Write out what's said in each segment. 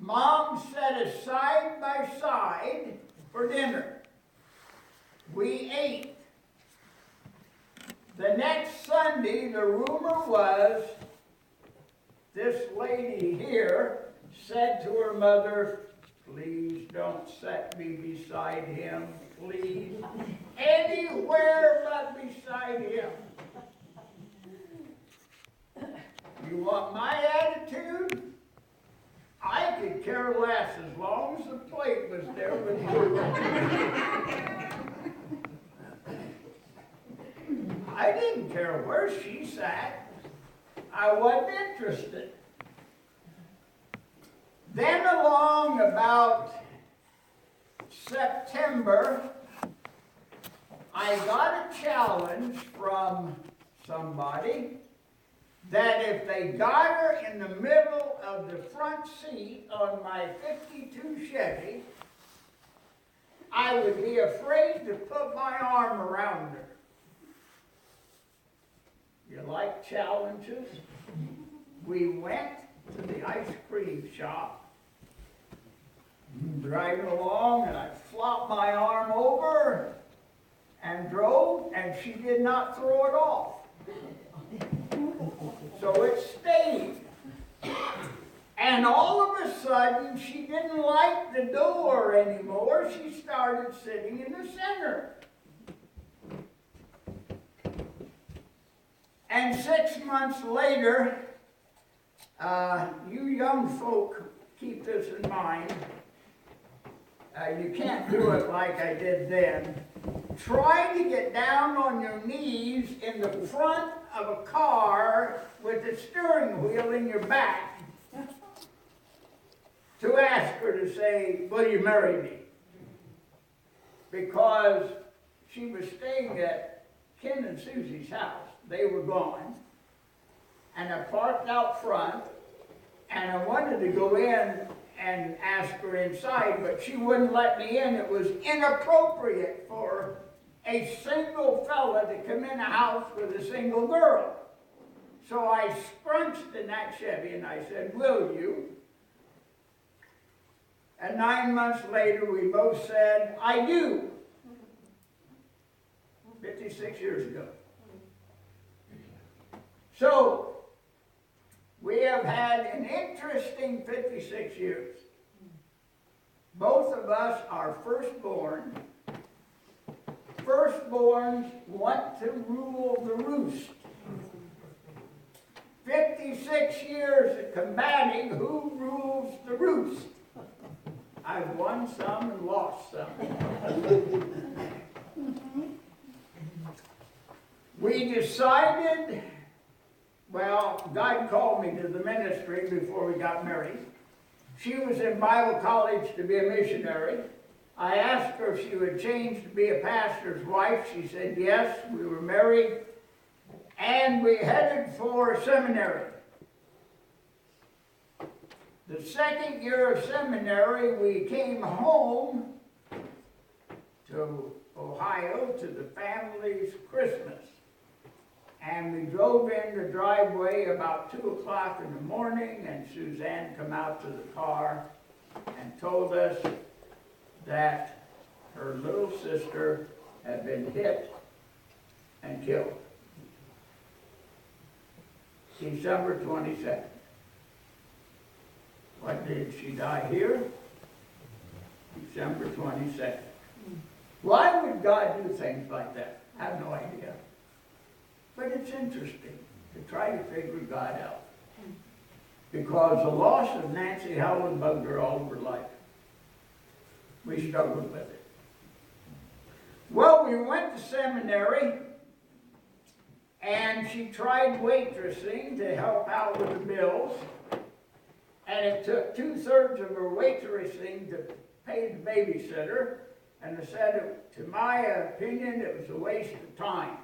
Mom set us side by side for dinner. We ate. The next Sunday, the rumor was this lady here said to her mother, "Please don't set me beside him, please. Anywhere but beside him." You want my attitude? I could care less as long as the plate was there with food. I didn't care where she sat. I wasn't interested. Then along about September, I got a challenge from somebody that if they got her in the middle of the front seat on my 52 Chevy, I would be afraid to put my arm around her. You like challenges? We went to the ice cream shop, driving along, and I flopped my arm over and drove, and she did not throw it off. So it stayed. And all of a sudden, she didn't like the door anymore. She started sitting in the center. And 6 months later, you young folk keep this in mind. You can't do it like I did then. Try to get down on your knees in the front of a car with the steering wheel in your back to ask her to say, "Will you marry me?" Because she was staying at Ken and Susie's house. They were gone. And I parked out front, and I wanted to go in and ask her inside, but she wouldn't let me in. It was inappropriate for a single fella to come in a house with a single girl. So I scrunched in that Chevy and I said, "Will you?" And 9 months later, we both said, "I do." 56 years ago. So, we have had an interesting 56 years. Both of us are firstborn. Firstborns want to rule the roost. 56 years of combating who rules the roost. I've won some and lost some. We decided, well, God called me to the ministry before we got married. She was in Bible college to be a missionary. I asked her if she would change to be a pastor's wife. She said yes. We were married. And we headed for seminary. The second year of seminary, we came home to Ohio to the family's Christmas. And we drove in the driveway about 2 o'clock in the morning, and Suzanne come out to the car and told us that her little sister had been hit and killed. December 22nd. What did she die here? December 22nd. Why would God do things like that? I have no idea. But it's interesting to try to figure God out. Because the loss of Nancy Howland bugged her all of her life. We struggled with it. Well, we went to seminary, and she tried waitressing to help out with the bills. And it took 2/3 of her waitressing to pay the babysitter. And I said, to my opinion, it was a waste of time.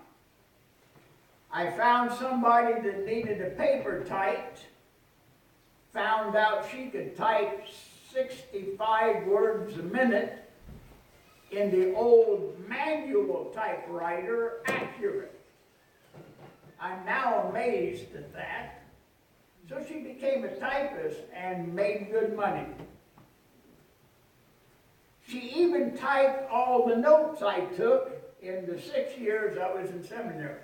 I found somebody that needed a paper typed, found out she could type 65 words a minute in the old manual typewriter accurate. I'm now amazed at that. So she became a typist and made good money. She even typed all the notes I took in the 6 years I was in seminary.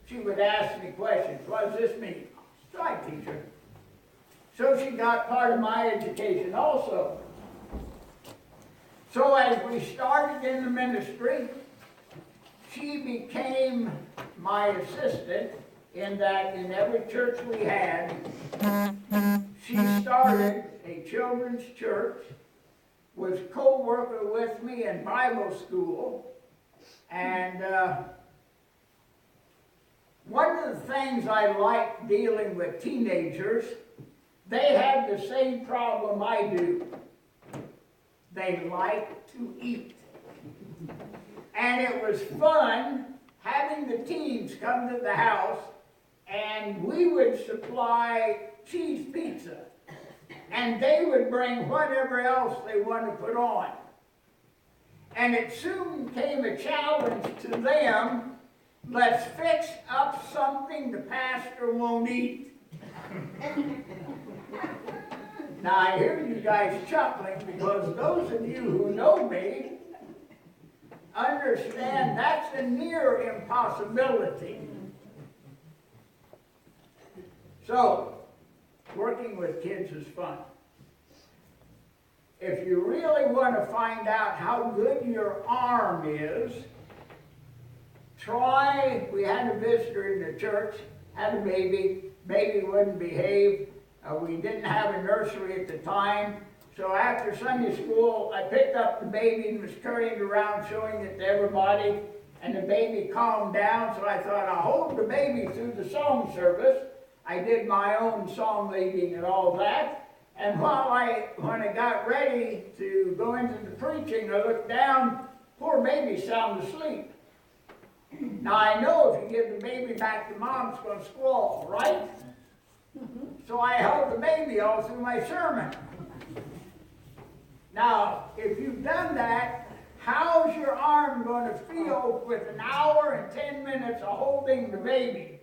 She would ask me questions. What does this mean? So I teach her. So she got part of my education also. So as we started in the ministry, she became my assistant in that in every church we had, she started a children's church, was co-worker with me in Bible school, and one of the things I like dealing with teenagers, they have the same problem I do. They like to eat. And it was fun having the teens come to the house, and we would supply cheese pizza. And they would bring whatever else they wanted to put on. And it soon became a challenge to them. Let's fix up something the pastor won't eat. Now I hear you guys chuckling because those of you who know me understand that's a near impossibility. So, working with kids is fun. If you really want to find out how good your arm is, try, we had a visitor in the church, had a baby wouldn't behave. We didn't have a nursery at the time, so after Sunday school, I picked up the baby and was carrying it around showing it to everybody, and the baby calmed down, so I thought I'll hold the baby through the song service. I did my own song leading and all that, and when I got ready to go into the preaching, I looked down, poor baby sound asleep. Now I know if you give the baby back to mom, it's going to squall, right? So I held the baby all through my sermon. Now, if you've done that, how's your arm going to feel with an hour and 10 minutes of holding the baby?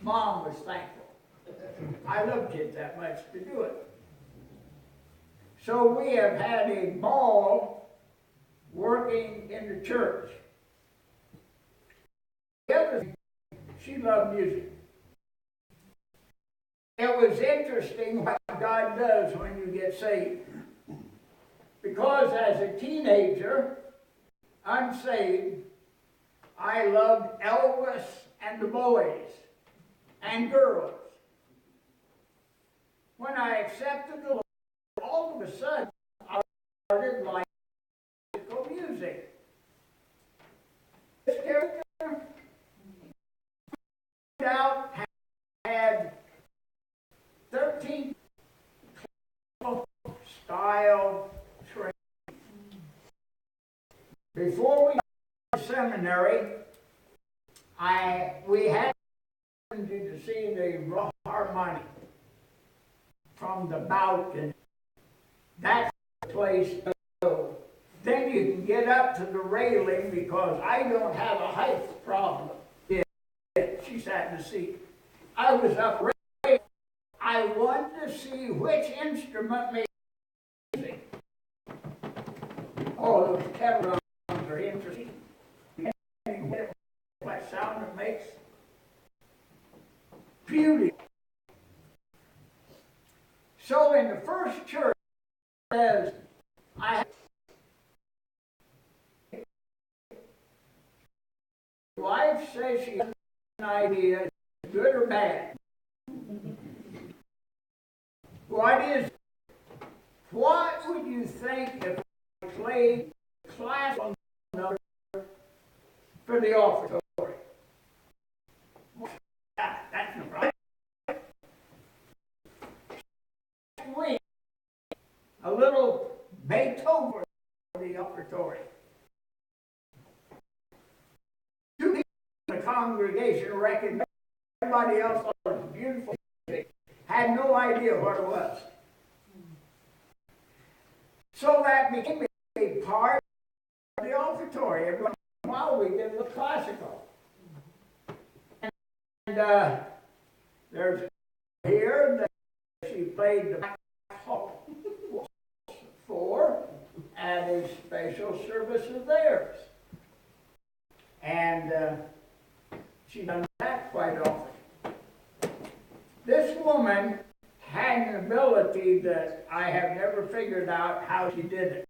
Mom was thankful. I love kids that much to do it. So we have had a ball working in the church. The other thing, she loved music. It was interesting what God does when you get saved. Because as a teenager, unsaved, I loved Elvis and the boys and girls. When I accepted the Lord, all of a sudden, I started liking classical music. This character out had 13 style training. Before we went to seminary, we had to see the harmony from the balcony. That's the place to go. Then you can get up to the railing because I don't have a height problem. Yeah, she sat in the seat. I was up railing. I wanted to see which instrument made music. Oh, those kettle drums are interesting. What sound it makes? Beauty. So in the first church, it says, wife says she has an idea, good or bad. What would you think if I played classical notes for the offertory? That's no problem. Week, a little Beethoven for the offertory. Two people in the congregation recognized everybody else thought it was beautiful music, had no idea what it was. So that became a part of the offertory. Every once in a while we did a little classical. And there's here that she played the back hall for at a special service of theirs. And she done that quite often. This woman had an ability that I have never figured out how she did it.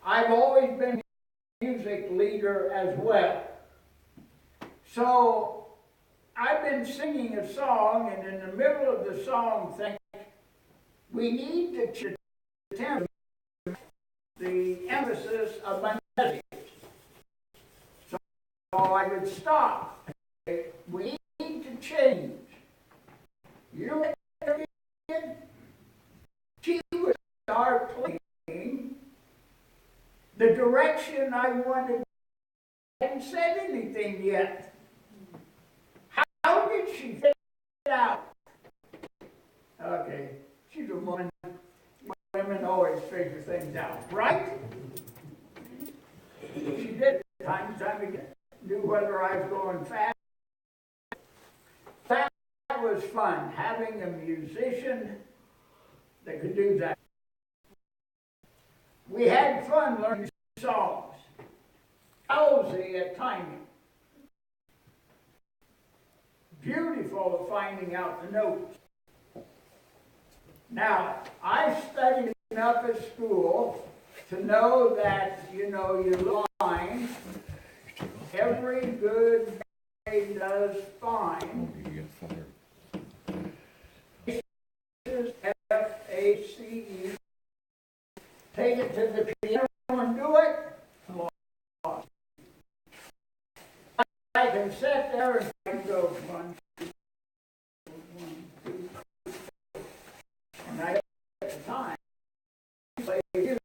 I've always been a music leader as well. So I've been singing a song, and in the middle of the song, think we need to temper the emphasis of my message. So I would stop. We need to change. You know what I did? She would start playing the direction I wanted. I hadn't said anything yet. How did she figure it out? Okay, she's a woman. Women always figure things out, right? She did time and time again. Knew whether I was going fast. That was fun, having a musician that could do that. We had fun learning songs. Lousy at timing. Beautiful at finding out the notes. Now, I studied enough at school to know that, you line, every good day does fine. This is F-A-C-E. Take it to the piano and do it. I can sit there and I can go 1, 2, 1, 2, and I at the time play music,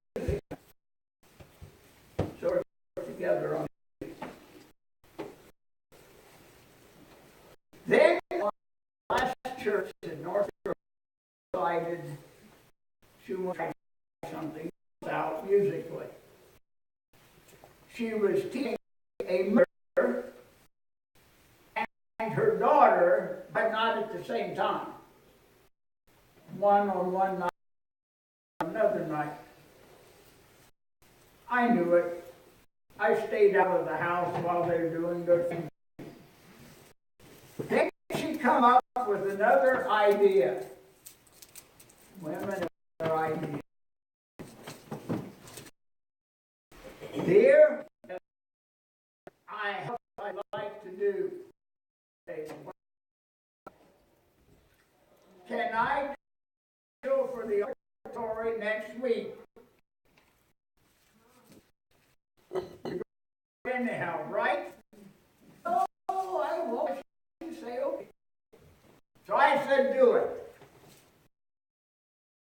sort of together on. Then last church in North Carolina decided she wanted to try something out musically. She was teaching a murder and her daughter, but not at the same time. One on one night, another night. I knew it. I stayed out of the house while they were doing their thing. Then she come up with another idea. Women have ideas. Dear, I'd like to do. Can I go for the oratory next week? Anyhow, right? Oh, I won't. You say okay. So I said, do it.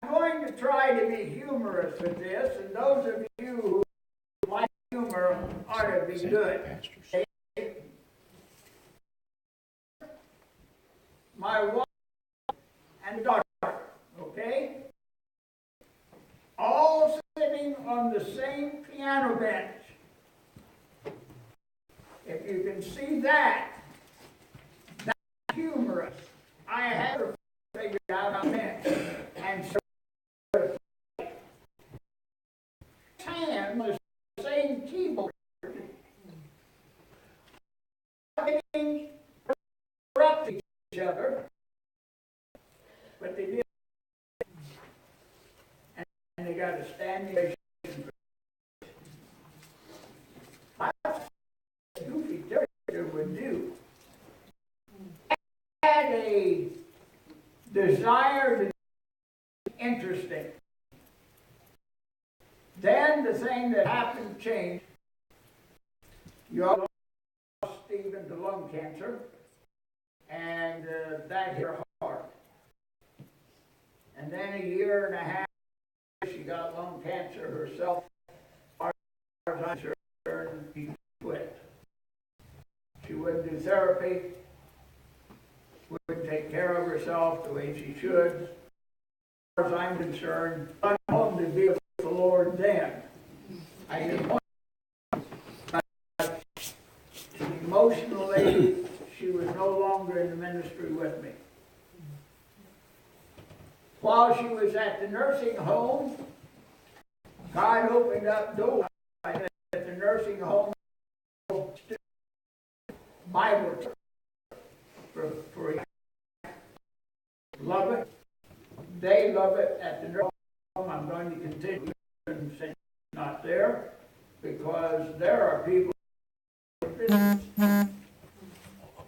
I'm going to try to be humorous with this, and those of you who like humor ought to be good. My wife and daughter, okay? All sitting on the same piano bench. If you can see that, that's humorous. I had to figure out how meant. And so, hand was the same keyboard. They interrupt each other, but they did. And they got a standing ovation. Goofy character would do. Had a desire to be interesting. Then the thing that happened changed. You all lost Stephen to lung cancer, and that hit her hard. And then a year and a half, she got lung cancer herself. As far as I'm concerned, she quit. She wouldn't do therapy, wouldn't take care of herself the way she should. As far as I'm concerned, I'm home to be with the Lord then. I didn't want to. Emotionally, she was no longer with me. While she was at the nursing home, God opened up doors at the nursing home. Bible for love it. They love it at the nursing home. I'm going to continue and say not there because there are people in business.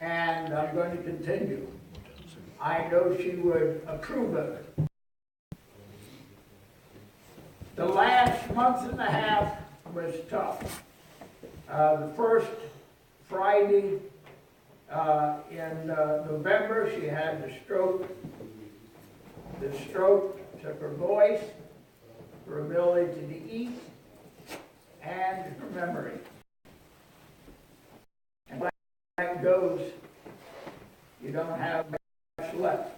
And I'm going to continue. I know she would approve of it. The last month and a half was tough. The first Friday in November, she had the stroke. The stroke took her voice, her ability to eat, and her memory. And when that goes, you don't have much left.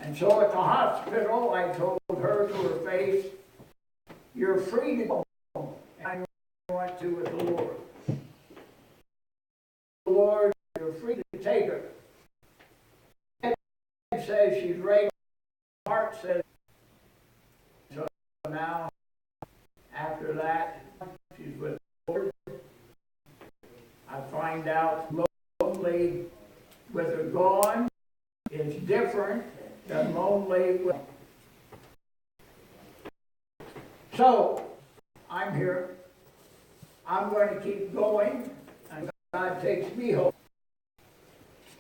And so at the hospital, I told her to her face, "You're free to go home, and I want to with the Lord. The Lord, you're free to take her." And says she's ready. Heart says so. Now, after that, she's with the Lord. I find out lonely with her gone is different than lonely with. So, I'm here. I'm going to keep going, and God takes me home.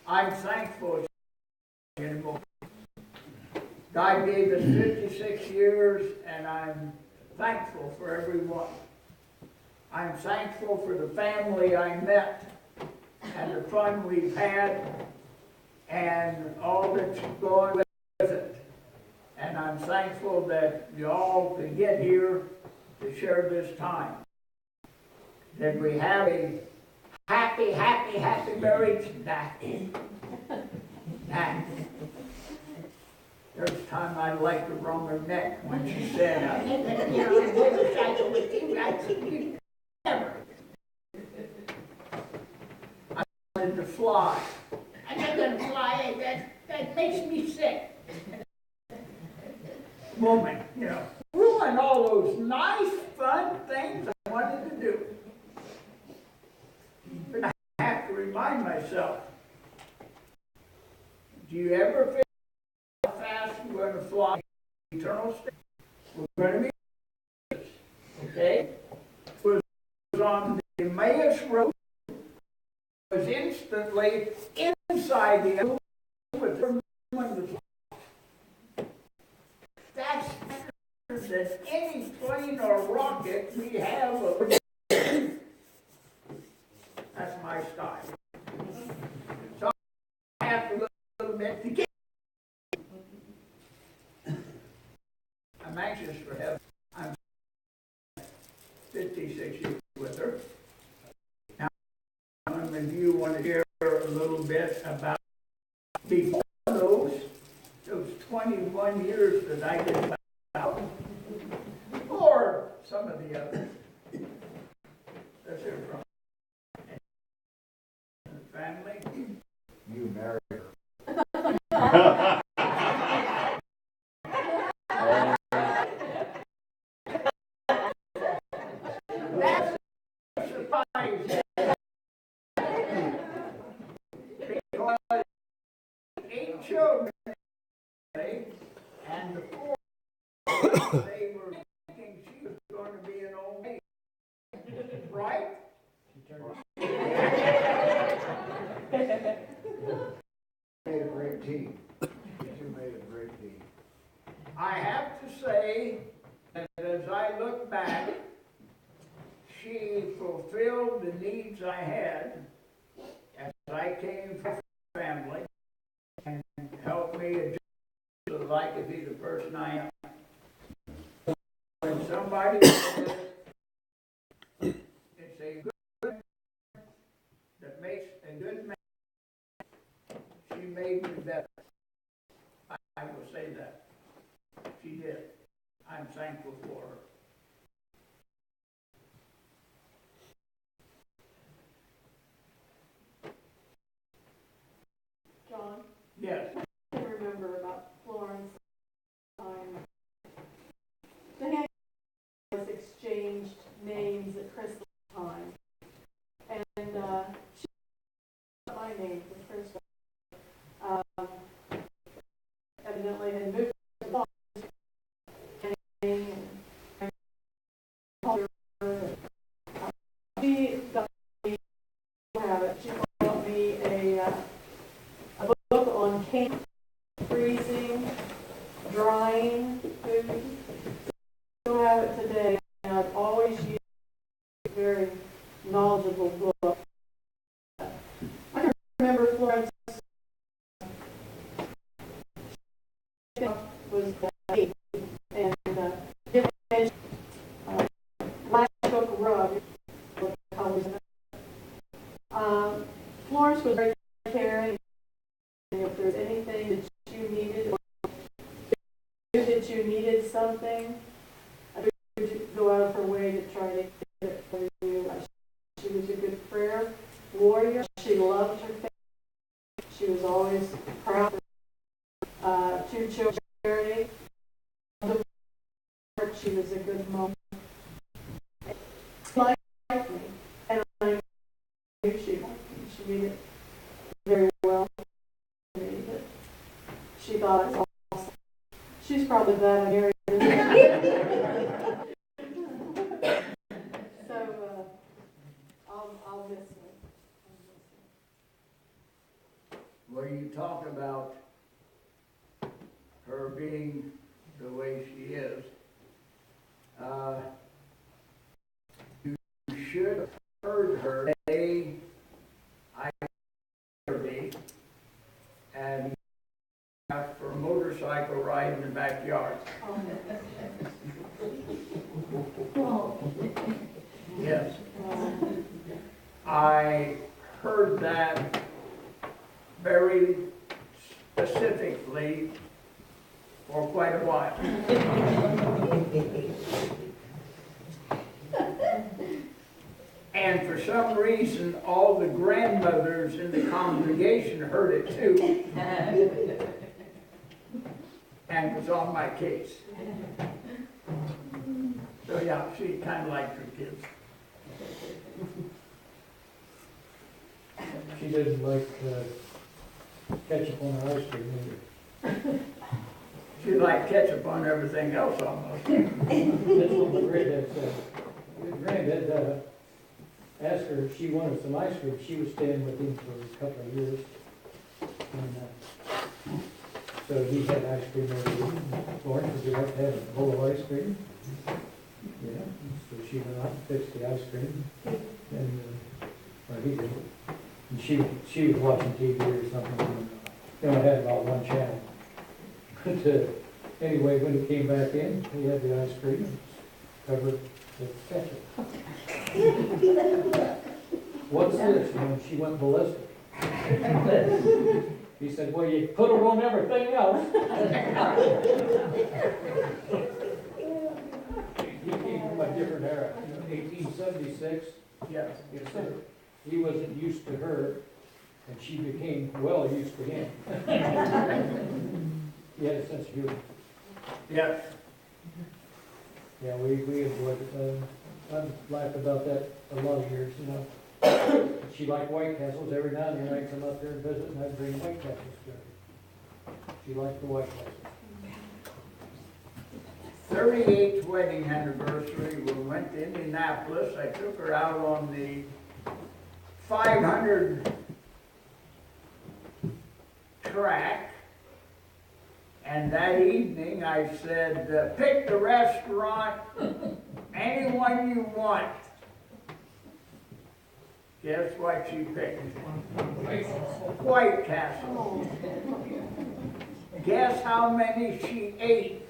I'm thankful anymore. God gave us 56 years, and I'm thankful for everyone. I'm thankful for the family I met, and the fun we've had, and all that's going with it. And I'm thankful that you all could get here to share this time. That we have a happy, happy, happy marriage day. There's a time I liked to wrong her neck when she said, "I'm on a motorcycle with you guys." Never. I wanted to fly. I'm not going to fly. That makes me sick. Woman, ruin all those nice, fun things I wanted to do. But I have to remind myself, do you ever feel how fast we're going to fly eternal state? We're going to be, okay? It was on the Emmaus road. It was instantly inside the room with her woman was. That's better than any plane or rocket we have. That's my style. So I have to look a little bit to get. I'm anxious for heaven. I'm 56 years with her. Now, I'm going to review, want to share a little bit about before those 21 years that I did out, or some of the others. Let's hear from the family. You married her. That's a surprise. Because 8 children, and the 4, they were thinking she was going to be an old maid. Right? Made a great team. You two made a great team. I have to say that as I look back, she fulfilled the needs I had as I came from family and helped me adjust so that I could be the person I am. When somebody says it's a good that makes a good man, she made me better. I will say that. She did. I'm thankful for her. John, Yes. was eight, and last book rug. Florence was very caring, and if there's anything that you needed, or knew that you needed something, I would go out of her way to try to get it for you. She was a good prayer warrior. She loved her family. She was always proud of 2 children. She was a good mom. She liked me, and I knew she liked me. She did it very well for me, but she thought it was awesome. She's probably glad I married her. So I'll miss her. When you talk about her being the way she is, you should have heard her say, I me, and out for a motorcycle ride in the backyard. Yes. I heard that very specifically for quite a while. And for some reason, all the grandmothers in the congregation heard it too, and was on my case. So yeah, she kind of liked her kids. She doesn't like ketchup on her ice cream either. She liked ketchup on everything else almost. That's what my granddad said. Granddad asked her if she wanted some ice cream. She was staying with him for a couple of years. And so he had ice cream every week. Lauren, would you like to have a bowl of ice cream? Yeah. So she went out and fixed the ice cream. And or he did. And she was watching TV or something. And, they only had about one channel. But anyway, when he came back in, he had the ice cream covered with ketchup. What's this? And she went ballistic. He said, well, you put it on everything else. He came from a different era. 1876. Yes. Yes, sir. He wasn't used to her, and she became well used to him. He had a sense of humor. Yes. Yeah, we enjoyed it. I've laughed about that a lot of years, you know. She liked White Castles. Every now and then I'd come up there and visit, and I'd bring White Castles to her. She liked the White Castles. 38th wedding anniversary, we went to Indianapolis. I took her out on the 500 track. And that evening I said, pick the restaurant, anyone you want. Guess what she picked? White Castle. Guess how many she ate?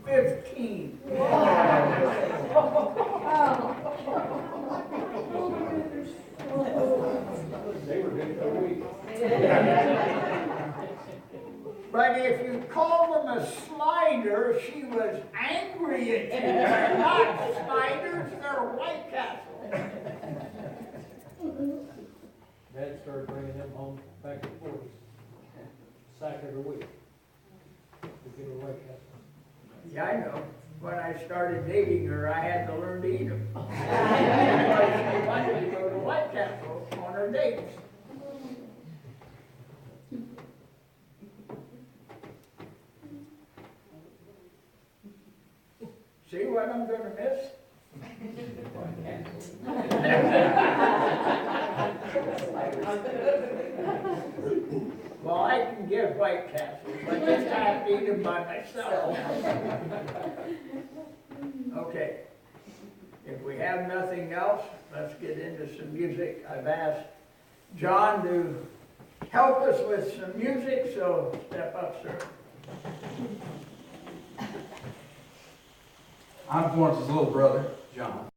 15. They were good for a week. But if you call them a slider, she was angry at you. They're not sliders, they're White Castle. Dad started bringing them home back in the 40s. Sack every week. To get her White Castle. Yeah, I know. When I started dating her, I had to learn to eat them. Because she wanted to go to White Castle on her dates. See what I'm gonna miss? Well, I can get White Castles, I just have to eat them by myself. Okay, if we have nothing else, let's get into some music. I've asked John to help us with some music, so step up, sir. I'm Florence's little brother, John.